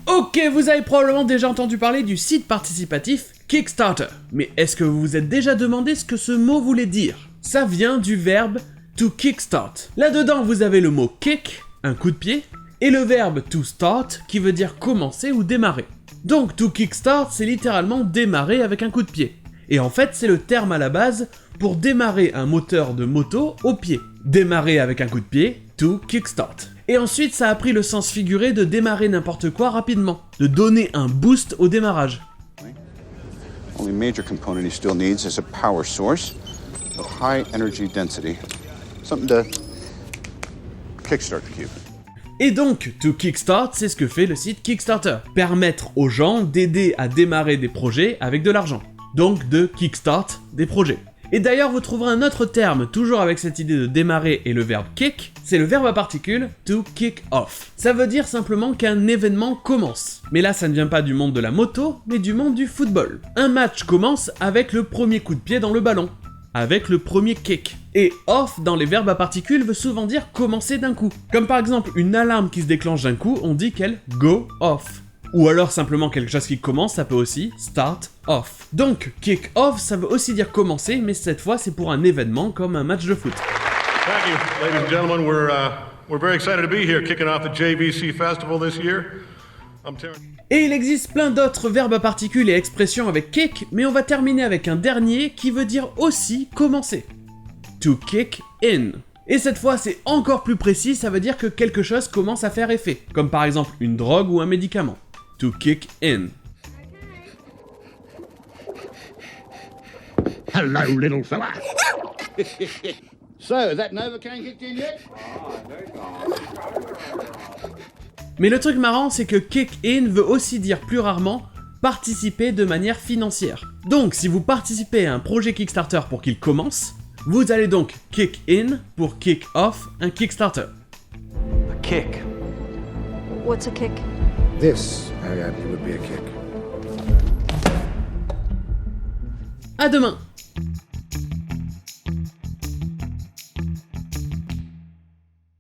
Ok, vous avez probablement déjà entendu parler du site participatif Kickstarter. Mais est-ce que vous vous êtes déjà demandé ce que ce mot voulait dire? Ça vient du verbe to kickstart. Là-dedans, vous avez le mot kick, un coup de pied, et le verbe to start, qui veut dire commencer ou démarrer. Donc to kickstart, c'est littéralement démarrer avec un coup de pied. Et en fait, c'est le terme à la base pour démarrer un moteur de moto au pied. Démarrer avec un coup de pied, to kickstart. Et ensuite, ça a pris le sens figuré de démarrer n'importe quoi rapidement, de donner un boost au démarrage. Only major component he still needs is a power source of high energy density. Something to kickstart the cube. Et donc, to kickstart, c'est ce que fait le site Kickstarter. Permettre aux gens d'aider à démarrer des projets avec de l'argent. Donc de kickstart des projets. Et d'ailleurs, vous trouverez un autre terme, toujours avec cette idée de démarrer et le verbe kick, c'est le verbe à particules to kick off. Ça veut dire simplement qu'un événement commence. Mais là, ça ne vient pas du monde de la moto, mais du monde du football. Un match commence avec le premier coup de pied dans le ballon, avec le premier kick. Et off dans les verbes à particules veut souvent dire commencer d'un coup. Comme par exemple une alarme qui se déclenche d'un coup, on dit qu'elle go off. Ou alors simplement quelque chose qui commence, ça peut aussi start off. Donc, kick off, ça veut aussi dire commencer, mais cette fois c'est pour un événement comme un match de foot. Thank you, ladies and gentlemen. We're very excited to be here, kicking off the JVC Festival this year. I'm Terrence. Et il existe plein d'autres verbes à particules et expressions avec kick, mais on va terminer avec un dernier qui veut dire aussi commencer. To kick in. Et cette fois, c'est encore plus précis, ça veut dire que quelque chose commence à faire effet, comme par exemple une drogue ou un médicament. To kick in. Hello, little fella. So, has that Novocaine kicked in yet? Mais le truc marrant, c'est que kick in veut aussi dire plus rarement participer de manière financière. Donc, si vous participez à un projet Kickstarter pour qu'il commence, vous allez donc kick in pour kick off un Kickstarter. A kick. What's a kick? This, Ariadne, would be a kick. À demain!